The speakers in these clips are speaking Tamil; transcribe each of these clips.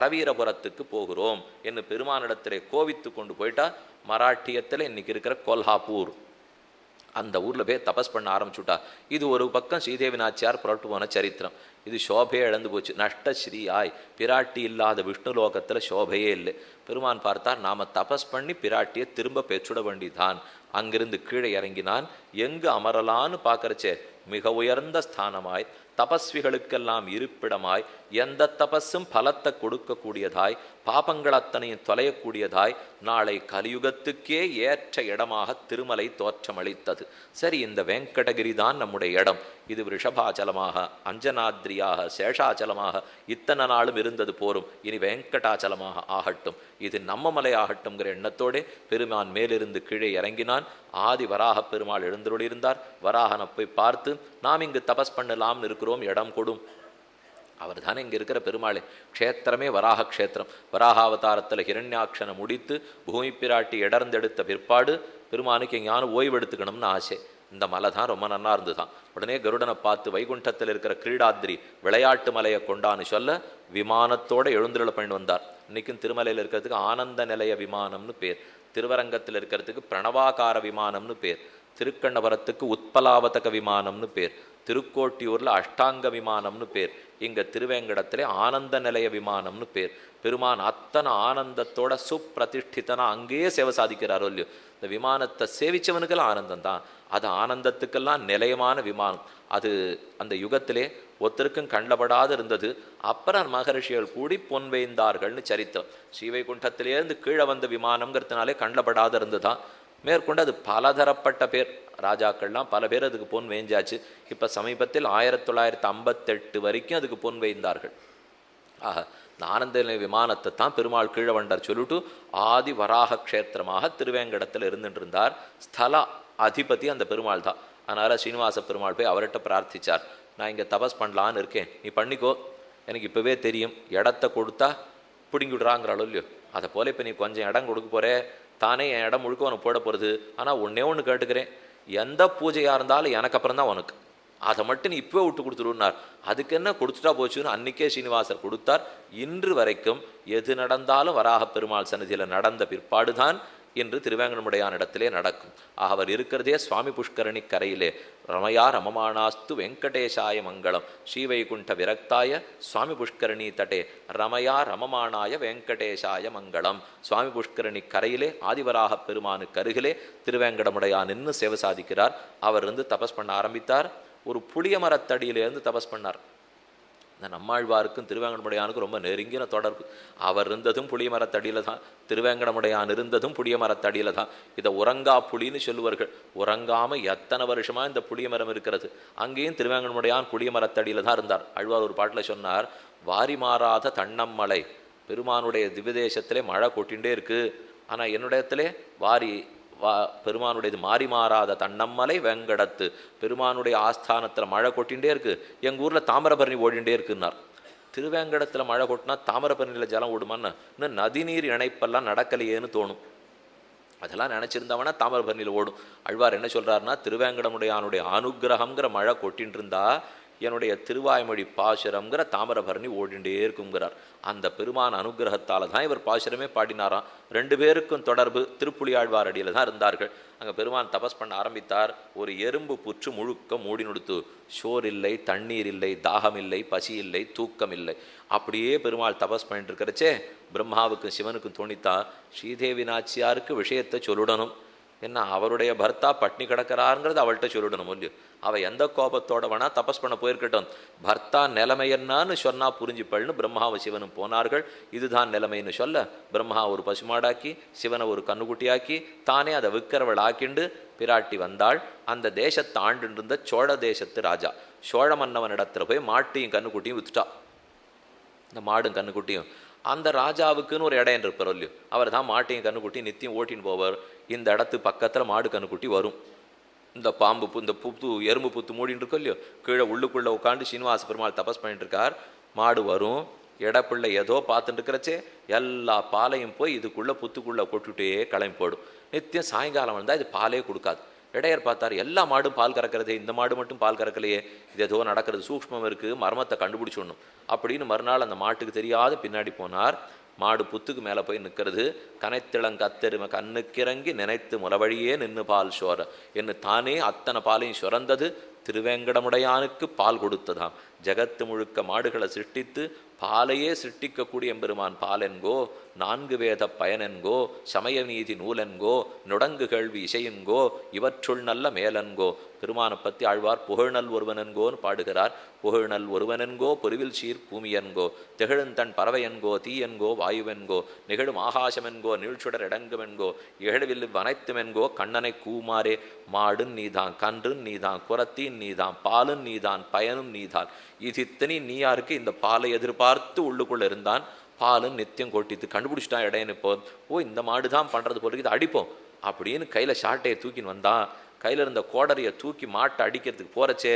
ரவீரபுரத்துக்கு போகிறோம் என்று பெருமானிடத்திலே கோவித்து கொண்டு போயிட்டா மராட்டியத்தில் இன்னைக்கு இருக்கிற கொல்ஹாப்பூர் அந்த ஊரில் போய் தபஸ் பண்ண ஆரம்பிச்சுட்டா. இது ஒரு பக்கம் ஸ்ரீதேவி நாச்சியார் புரட்டு போன சரித்திரம். இது சோபையே இழந்து போச்சு. நஷ்டஸ்ரீயாய் பிராட்டி இல்லாத விஷ்ணு லோகத்தில் சோபையே இல்லை. பெருமான் பார்த்தார், நாம் தபஸ் பண்ணி பிராட்டியை திரும்ப பெற்றுட வேண்டிதான். அங்கிருந்து கீழே இறங்கினான். எங்கு அமரலான்னு பார்க்கறச்சே மிக உயர்ந்த ஸ்தானமாய் தபஸ்விகளுக்கெல்லாம் இருப்பிடமாய் எந்த தபஸும் பலத்தை கொடுக்கக்கூடியதாய் பாபங்கள் அத்தனையும் தொலையக்கூடியதாய் நாளை கலியுகத்துக்கே ஏற்ற இடமாக திருமலை தோற்றமளித்தது. சரி, இந்த வெங்கடகிரி தான் நம்முடைய இடம். இது ரிஷபாச்சலமாக அஞ்சனாத்ரியாக சேஷாச்சலமாக இத்தனை நாளும் இருந்தது போரும், இனி வெங்கடாச்சலமாக ஆகட்டும், இது நம்ம மலை ஆகட்டும்ங்கிற எண்ணத்தோடே பெருமான் மேலிருந்து கீழே இறங்கினான். ஆதி வராக பெருமாள் எழுந்தருளியிருந்தார். வராகனை போய் பார்த்து, நாம் இங்கு தபஸ் பண்ணலாம்னு இருக்கிறோம், இடம் கொடும். அவர் தானே இங்கே இருக்கிற பெருமாளே. க்ஷேத்திரமே வராக க்ஷேத்திரம். வராகாவதாரத்தில் ஹிரண்யாட்சனை முடித்து பூமி பிராட்டி இடர்ந்தெடுத்த பிற்பாடு பெருமானுக்கு எங்கேயானு ஓய்வு எடுத்துக்கணும்னு ஆசை. இந்த மலை தான் ரொம்ப நன்னா இருந்துதான். உடனே கருடனை பார்த்து வைகுண்டத்தில் இருக்கிற கிரீடாத்ரி விளையாட்டு மலையை கொண்டான்னு சொல்ல விமானத்தோடு எழுந்துருள பண்ணி வந்தார். இன்றைக்கும் திருமலையில் இருக்கிறதுக்கு ஆனந்த நிலைய விமானம்னு பேர், திருவரங்கத்தில் இருக்கிறதுக்கு பிரணவாகார விமானம்னு பேர், திருக்கண்ணபுரத்துக்கு உத்பலாவதக விமானம்னு பேர், திருக்கோட்டியூரில் அஷ்டாங்க விமானம்னு பேர், இங்கே திருவேங்கடத்திலே ஆனந்த நிலைய விமானம்னு பேர். பெருமான் அத்தனை ஆனந்தத்தோட சுப்பிரதிஷ்டித்தனா அங்கேயே சேவை சாதிக்கிறாரோ இல்லையோ. இந்த விமானத்தை சேவிச்சவனுக்கெல்லாம் ஆனந்தம் தான். அது ஆனந்தத்துக்கெல்லாம் நிலையமான விமானம். அது அந்த யுகத்திலே ஒருத்தருக்கும் கண்டபடாது இருந்தது. அப்புறம் மகரிஷிகள் கூடி பொன் வைந்தார்கள்னு சரித்திரம். ஸ்ரீவைகுண்டத்திலேருந்து கீழே வந்த விமானம்ங்கிறதுனாலே கண்டபடாது இருந்துதான். மேற்கொண்டு அது பலதரப்பட்ட பேர், ராஜாக்கள்லாம் பல பேர் அதுக்கு பொன் வேஞ்சாச்சு. இப்போ சமீபத்தில் 1958 வரைக்கும் அதுக்கு பொன் வைந்தார்கள். ஆக இந்த ஆனந்த நிலைய விமானத்தை தான் பெருமாள் கீழே வண்டார் சொல்லிட்டு ஆதி வராக க்ஷேத்திரமாக திருவேங்கடத்தில் இருந்துட்டு இருந்தார். ஸ்தல அதிபதி அந்த பெருமாள் தான். அதனால் ஸ்ரீனிவாச பெருமாள் போய் அவர்கிட்ட பிரார்த்திச்சார், நான் இங்கே தபஸ் பண்ணலான்னு இருக்கேன், நீ பண்ணிக்கோ, எனக்கு இப்போவே தெரியும் இடத்த கொடுத்தா பிடுங்கி விடுறாங்கிறாளோ இல்லையோ. அதை போல் இப்போ நீ கொஞ்சம் இடம் கொடுக்க போகிறே, தானே என் இடம் முழுக்க உனக்கு போட போகிறது. ஆனால் ஒன்றே ஒன்று கேட்டுக்கிறேன், எந்த பூஜையாக இருந்தாலும் எனக்கு அப்புறம் தான் உனக்கு, அதை மட்டும் நீ இப்போவே விட்டு கொடுத்துருன்னார். அதுக்கு என்ன கொடுத்துட்டா போச்சுன்னு அன்றைக்கே ஸ்ரீனிவாசர் கொடுத்தார். இன்று வரைக்கும் எது நடந்தாலும் வராக பெருமாள் சன்னதியில் நடந்த பிற்பாடுதான் இன்று திருவேங்கடமுடையான் இடத்திலே நடக்கும். அவர் இருக்கிறதே சுவாமி புஷ்கரணி கரையிலே. ரமயா ரமமானாஸ்து வெங்கடேஷாய மங்களம் ஸ்ரீவைகுண்ட விரக்தாய சுவாமி புஷ்கரணி தட்டே ரமயா ரமமானாய வெங்கடேஷாய மங்களம். சுவாமி புஷ்கரணி கரையிலே ஆதிவராக பெருமானுக்கு அருகிலே திருவேங்கடமுடையான் நின்று சேவை சாதிக்கிறார். அவர் இருந்து தபஸ் பண்ண ஆரம்பித்தார். ஒரு புளிய மரத்தடியிலேருந்து தபஸ் பண்ணார். இந்த நம்மாழ்வாருக்கும் திருவேங்கடமுடையானுக்கும் ரொம்ப நெருங்கின தொடர்பு. அவர் இருந்ததும் புளிய மரத்தடியில் தான், திருவேங்கடமுடையான் இருந்ததும் புளிய மரத்தடியில் தான். இதை உறங்கா புளின்னு சொல்லுவார்கள். உறங்காமல் எத்தனை வருஷமாக இந்த புளிய மரம் இருக்கிறது. அங்கேயும் திருவேங்கடமுடையான் புளிய மரத்தடியில் தான் இருந்தார். ஆழ்வார் ஒரு பாட்டில் சொன்னார், வாரி மாறாத தன்னம்மலை. பெருமானுடைய திவ்யதேசத்திலே மழை கொட்டிகிட்டே இருக்குது, ஆனால் என்னுடையத்திலே பெருமானுடையது மாறி மாறாத தன்னம்மலை வெங்கடத்து. பெருமானுடைய ஆஸ்தானத்தில் மழை கொட்டிகிட்டே இருக்குது, எங்கள் ஊரில் தாமிரபரணி ஓடிண்டே இருக்குன்னார். திருவேங்கடத்தில் மழை கொட்டினா தாமிரபரணியில் ஜலம் ஓடுமான்னு இன்னும் நதிநீர் இணைப்பெல்லாம் நடக்கலையேன்னு தோணும். அதெல்லாம் நினச்சிருந்தவனா தாமிரபரணியில் ஓடும். ஆழ்வார் என்ன சொல்கிறாருன்னா, திருவேங்கடமுடையானுடைய அனுகிரகங்கிற மழை கொட்டின்னு இருந்தா என்னுடைய திருவாய்மொழி பாசுரம்ங்கிற தாமிரபரணி ஓடிண்டே இருக்குங்கிறார். அந்த பெருமான் அனுகிரகத்தால் தான் இவர் பாசுரமே பாடினாராம். ரெண்டு பேருக்கும் தொடர்பு திருப்புலியாழ்வார் அடியில் தான் இருந்தார்கள். அங்கே பெருமான் தபஸ் பண்ண ஆரம்பித்தார். ஒரு எறும்பு புற்று முழுக்க மூடி நொடுத்து. ஷோர் இல்லை, தண்ணீர் இல்லை, தாகம் இல்லை, பசி இல்லை, தூக்கம் இல்லை. அப்படியே பெருமாள் தபஸ் பண்ணிட்டு இருக்கிறச்சே பிரம்மாவுக்கும் சிவனுக்கும் தோணித்தா, ஸ்ரீதேவி நாச்சியாருக்கு விஷயத்தை சொல்லிடணும். என்ன அவருடைய பர்த்தா பட்னி கிடக்கிறாருங்கிறது அவள்கிட்ட சொல்லிடணும் இல்லையோ. அவள் எந்த கோபத்தோட வேணா தபஸ் பண்ண போயிருக்கட்டும், பர்த்தா நிலைமை என்னான்னு சொன்னா புரிஞ்சுப்பள்னு பிரம்மாவும் சிவனும் போனார்கள். இதுதான் நிலைமைன்னு சொல்ல பிரம்மா ஒரு பசுமாடாக்கி சிவனை ஒரு கண்ணுக்குட்டியாக்கி தானே அதை விற்கிறவள் ஆக்கிண்டு பிராட்டி வந்தாள். அந்த தேசத்தை ஆண்டு இருந்த சோழ தேசத்து ராஜா சோழ மன்னவனிடத்துல போய் மாட்டையும் கண்ணுக்குட்டியும் வித்துட்டா. இந்த மாடும் கண்ணுக்குட்டியும் அந்த ராஜாவுக்குன்னு ஒரு இடம் இருப்பார் இல்லையோ, அவர் தான் மாட்டையும் கண்ணுக்குட்டி நித்தியம் ஓட்டின்னு போவார். இந்த இடத்து பக்கத்தில் மாடு கண்ணுக்குட்டி வரும். இந்த பாம்பு இந்த புத்து எறும்பு புத்து மூடின்னு இருக்கோ இல்லையோ, கீழே உள்ளுக்குள்ளே உட்காந்து ஸ்ரீனிவாச பெருமாள் தபஸ் பண்ணிட்டு இருக்கார். மாடு வரும், இடப்பிள்ளை ஏதோ பார்த்துட்டு இருக்கிறச்சே எல்லா பாலையும் போய் இதுக்குள்ளே புத்துக்குள்ளே கொட்டுட்டே கிளம்பி போடும். நித்தியம் சாயங்காலம் வந்தால் இது பாலே கொடுக்காது. இடையர் பார்த்தார், எல்லா மாடும் பால் கறக்கிறதே, இந்த மாடு மட்டும் பால் கறக்கலையே, இது ஏதோ நடக்கிறது, சூக்ஷ்மம் இருக்குது, மர்மத்தை கண்டுபிடிச்சிடணும் அப்படின்னு மறுநாள் அந்த மாட்டுக்கு தெரியாத பின்னாடி போனார். மாடு புத்துக்கு மேலே போய் நிற்கிறது. கனைத்திளங்கத்தெருமை கண்ணுக்கிறங்கி நினைத்து முலவழியே நின்று பால் சோர என்று தானே அத்தனை பாலையும் சுரந்தது. திருவேங்கடமுடையானுக்கு பால் கொடுத்ததாம். ஜகத்து முழுக்க மாடுகளை சிருஷ்டித்து பாலையே சிருஷ்டிக்கக்கூடிய எம்பெருமான் பாலென்கோ, 4 வேத பயனென்கோ, சமய நீதி நூலென்கோ, நுடங்கு கேள்வி இசையென்கோ, இவற்றுள் நல்ல மேலென்கோ. பெருமானை பற்றி ஆழ்வார் புகழ்நல் ஒருவனென்கோன்னு பாடுகிறார். புகழ்நல் ஒருவனென்கோ பொருவில் சீர் பூமியென்கோ, திகழுந்தன் பறவையென்கோ தீயென்கோ வாயுவென்கோ, நிகழும் ஆகாசமென்கோ நீழ்ச்சுடர் இடங்குமென்கோ, இகழ்வில் வனைத்துமென்கோ கண்ணனை கூமாரே. மாடும் நீதான், கன்றும் நீதான், குரத்தின் நீதான், பாலும் நீதான், பயனும் நீதான். இது இத்தனை நீ யாருக்கு இந்த பாலை எதிர்பார்த்து உள்ளுக்குள்ள இருந்தான். பாலும் நித்தியம் கொட்டித்து கண்டுபிடிச்சிட்டான் இடையனு. இப்போ இந்த மாடு தான் பண்ணுறது போல இது அடிப்போம் அப்படின்னு கையில் ஷாட்டையை தூக்கின்னு வந்தான். கையில் இருந்த கோடரியை தூக்கி மாட்டை அடிக்கிறதுக்கு போகிறச்சே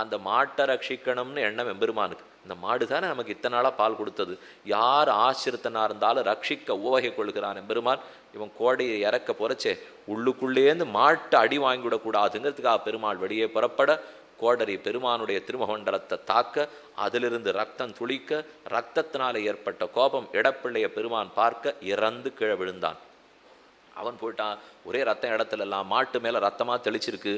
அந்த மாட்டை ரட்சிக்கணும்னு எண்ணம் எம்பெருமானுக்கு. இந்த மாடு தானே நமக்கு இத்தனை நாளாக பால் கொடுத்தது, யார் ஆசிரித்தனாக இருந்தாலும் ரட்சிக்க உவகை கொள்கிறான் எம்பெருமான். இவன் கோடையை இறக்க போகிறச்சே உள்ளுக்குள்ளேருந்து மாட்டை அடி வாங்கிவிடக்கூடாதுங்கிறதுக்காக பெருமாள் வெளியே புறப்பட கோடரி பெருமானுடைய திருமகண்டலத்தை தாக்க, அதிலிருந்து ரத்தம் துளிக்க, ரத்தத்தினால ஏற்பட்ட கோபம் இடப்பிள்ளைய பெருமான் பார்க்க இறந்து கீழே விழுந்தான். அவன் போயிட்டான். ஒரே ரத்தம் இடத்துலலாம் மாட்டு மேலே ரத்தமாக தெளிச்சிருக்கு.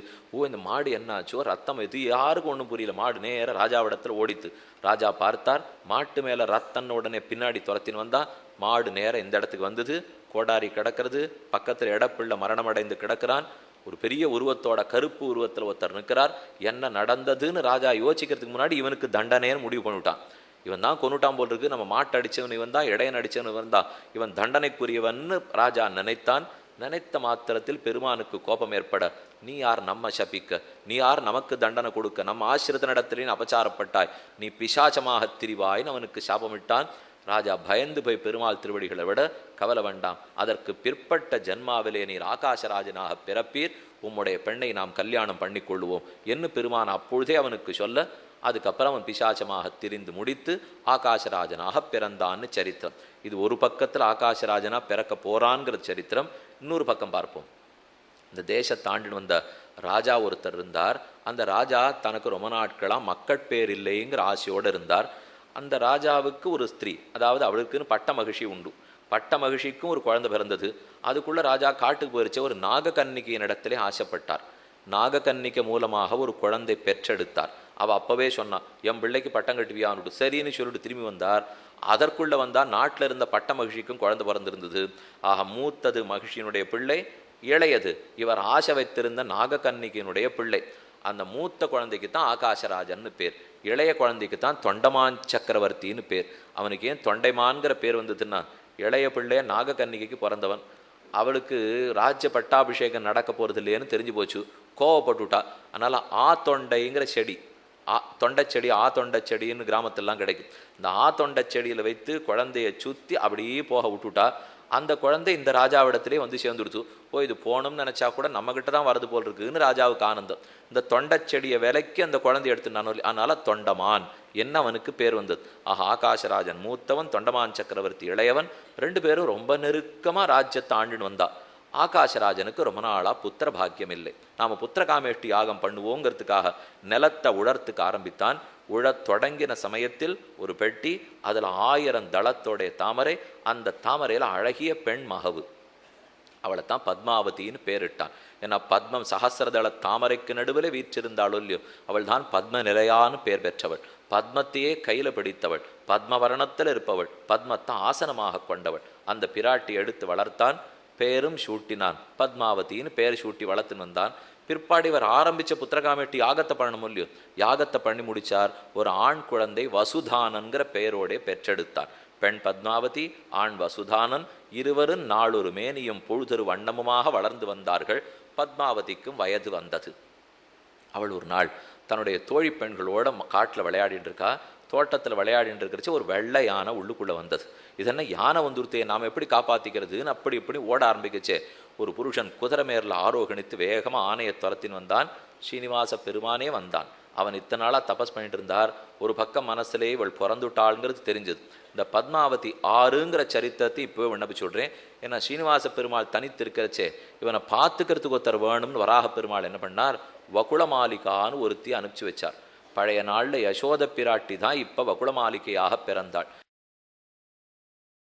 இந்த மாடு என்னாச்சோ, ரத்தம் இது யாருக்கும் ஒன்றும் புரியல. மாடு நேராக ராஜாவிடத்தில் ஓடித்து. ராஜா பார்த்தார், மாட்டு மேலே ரத்தன்னு உடனே பின்னாடி துரத்தின்னு வந்தான். மாடு நேரம் இந்த இடத்துக்கு வந்தது. கோடாரி கிடக்கிறது, பக்கத்தில் இடப்பிள்ளை மரணமடைந்து கிடக்கிறான். ஒரு பெரிய உருவத்தோட கருப்பு உருவத்தில் ஒருத்தர் நிற்கிறார். என்ன நடந்ததுன்னு ராஜா யோசிக்கிறதுக்கு முன்னாடி இவனுக்கு தண்டனைன்னு முடிவு பண்ணிவிட்டான். இவன் தான் கொன்னுட்டான் போல் இருக்கு, நம்ம மாட்டை அடித்தவன் இவன் தான், இடையன் அடித்தவன் இவன் தான், இவன் தண்டனைக்குரியவன்னு ராஜா நினைத்தான். நினைத்த மாத்திரத்தில் பெருமானுக்கு கோபம் ஏற்பட, நீ யார் நம்ம சபிக்க, நீ யார் நமக்கு தண்டனை கொடுக்க, நம்ம ஆசிரித்த நடத்திலேன்னு அபச்சாரப்பட்டாய், நீ பிசாச்சமாக திரிவாயின்னு அவனுக்கு சாபமிட்டான். ராஜா பயந்து போய் பெருமாள் திருவடிகளை விட, கவலை வேண்டாம், அதற்கு பிற்பட்ட ஜென்மாவிலே நீர் ஆகாசராஜனாக பிறப்பீர், உம்முடைய பெண்ணை நாம் கல்யாணம் பண்ணி கொள்ளுவோம் என்று பெருமான் அப்பொழுதே அவனுக்கு சொல்ல, அதுக்கப்புறம் அவன் பிசாச்சமாக திரிந்து முடித்து ஆகாசராஜனாக பிறந்தான்னு சரித்திரம். இது ஒரு பக்கத்தில் ஆகாசராஜனா பிறக்க போறான்கிற சரித்திரம். இன்னொரு பக்கம் பார்ப்போம். இந்த தேசத்தாண்டின்னு வந்த ராஜா ஒருத்தர் இருந்தார். அந்த ராஜா தனக்கு ரொம்ப நாட்களாக மக்கட்பேர் இல்லைங்கிற ஆசையோடு இருந்தார். அந்த ராஜாவுக்கு ஒரு ஸ்திரீ, அதாவது அவளுக்குன்னு பட்ட மகிழ்ச்சி உண்டு. பட்ட மகிழ்ச்சிக்கும் ஒரு குழந்தை பிறந்தது. அதுக்குள்ளே ராஜா காட்டுக்கு போயிருச்ச ஒரு நாகக்கன்னிகையின் இடத்திலே ஆசைப்பட்டார். நாகக்கன்னிகை மூலமாக ஒரு குழந்தை பெற்றெடுத்தார். அவள் அப்போவே சொன்னான், என் பிள்ளைக்கு பட்டம் கட்டுவியான்னு. சரின்னு சொல்லிட்டு திரும்பி வந்தார். அதற்குள்ளே வந்தால் நாட்டில் இருந்த பட்ட மகிழ்ச்சிக்கும் குழந்தை பிறந்திருந்தது. ஆக மூத்தது மகிழ்ச்சியினுடைய பிள்ளை, இளையது இவர் ஆசை வைத்திருந்த நாகக்கன்னிகையினுடைய பிள்ளை. அந்த மூத்த குழந்தைக்கு தான் ஆகாசராஜன்னு பேர், இளைய குழந்தைக்கு தான் தொண்டமான் சக்கரவர்த்தின்னு பேர். அவனுக்கு ஏன் தொண்டைமான்கிற பேர் வந்ததுன்னா, இளைய பிள்ளைய நாகக்கன்னிகைக்கு பிறந்தவன். அவளுக்கு ராஜ்ய பட்டாபிஷேகம் நடக்க போகிறது இல்லையேன்னு தெரிஞ்சு போச்சு. கோவப்பட்டுவிட்டா. அதனால் தொண்டைங்கிற செடி, தொண்டை செடி, தொண்டை செடின்னு கிராமத்திலாம் கிடைக்கும். இந்த தொண்டை செடியில் வைத்து குழந்தைய சுற்றி அப்படியே போக விட்டுட்டா. அந்த குழந்தை இந்த ராஜாவிடத்திலே வந்து சேர்ந்துடுச்சு. இது போகணும்னு நினச்சா கூட நம்மக்கிட்ட தான் வரது போல் இருக்குன்னு ராஜாவுக்கு ஆனந்தம். இந்த தொண்டை செடியை விலைக்கு அந்த குழந்தை எடுத்துனானோ, அதனால தொண்டமான் என்ன அவனுக்கு பேர் வந்தது. ஆகாசராஜன் மூத்தவன், தொண்டமான் சக்கரவர்த்தி இளையவன். 2 பேரும் ரொம்ப நெருக்கமாக ராஜ்யத்தை ஆண்டுன்னு வந்தா. ஆகாசராஜனுக்கு ரொம்ப நாளாக புத்திர பாக்கியம் இல்லை. நாம் புத்திர காமேஷ்டி யாகம் பண்ணுவோங்கிறதுக்காக நிலத்தை உழறத்துக்கு ஆரம்பித்தான். உழத் தொடங்கின சமயத்தில் ஒரு பெட்டி, அதில் 1000 தளத்தோடைய தாமரை. அந்த தாமரையில் அழகிய பெண் மகவு, அவளை தான் பத்மாவதின்னு பேரிட்டான். ஏன்னா பத்மம் சஹசிரதள தாமரைக்கு நடுவில் வீற்றிருந்தாளோ இல்லையோ, அவள் தான் பத்ம நிலையான்னு பேர் பெற்றவள். பத்மத்தையே கையில் பிடித்தவள், பத்மவரணத்தில் இருப்பவள், பத்மத்தை ஆசனமாக கொண்டவள். அந்த பிராட்டி எடுத்து வளர்த்தான், பேரும் சூட்டினான். பத்மாவதின்னு பேர் சூட்டி வளர்த்துன்னு வந்தான். பிற்பாடு இவர் ஆரம்பித்த புத்திரகாமேட்டி யாகத்தை பண்ணணும் இல்லையோ, யாகத்தை பண்ணி முடித்தார். ஒரு ஆண் குழந்தை வசுதானன்கிற பெயரோடே பெற்றெடுத்தார். பெண் பத்மாவதி, ஆண் வசுதானன். இருவரும் நாளொரு மேனியும் பொழுதொரு வண்ணமுமாக வளர்ந்து வந்தார்கள். பத்மாவதிக்கும் வயது வந்தது. அவள் ஒரு நாள் தன்னுடைய தோழி பெண்களோட காட்டில் விளையாடிட்டு இருக்கா. தோட்டத்தில் விளையாடிட்டு இருக்கிறச்சு ஒரு வெள்ளை யானை உள்ளுக்குள்ளே வந்தது. இதென்ன யானை வந்துருத்தையே, நாம் எப்படி காப்பாற்றிக்கிறதுன்னு அப்படி இப்படி ஓட ஆரம்பிக்கச்சே ஒரு புருஷன் குதிரை மேரில் ஆரோகணித்து வேகமாக ஆணையை துரத்தின்னு வந்தான். ஸ்ரீனிவாச பெருமானே வந்தான். அவன் இத்தனை நாளாக தபஸ் பண்ணிட்டு இருந்தார். ஒரு பக்கம் மனசுலேயே இவள் பிறந்துட்டாளுங்கிறது தெரிஞ்சது. இந்த பத்மாவதி ஆறுங்கிற சரித்திரத்தை இப்போவே விண்ணப்பி சொல்கிறேன். ஏன்னா ஸ்ரீனிவாச பெருமாள் தனித்து இருக்கிறச்சே இவனை பார்த்துக்கிறதுக்கு ஒருத்தர் வேணும்னு வராக பெருமாள் என்ன பண்ணார், வகுளமாலிகான்னு ஒருத்தி அனுப்பிச்சு வச்சார். பழைய நாளில் யசோத பிராட்டி தான் இப்போ வகுளமாலிகையாக பிறந்தாள்.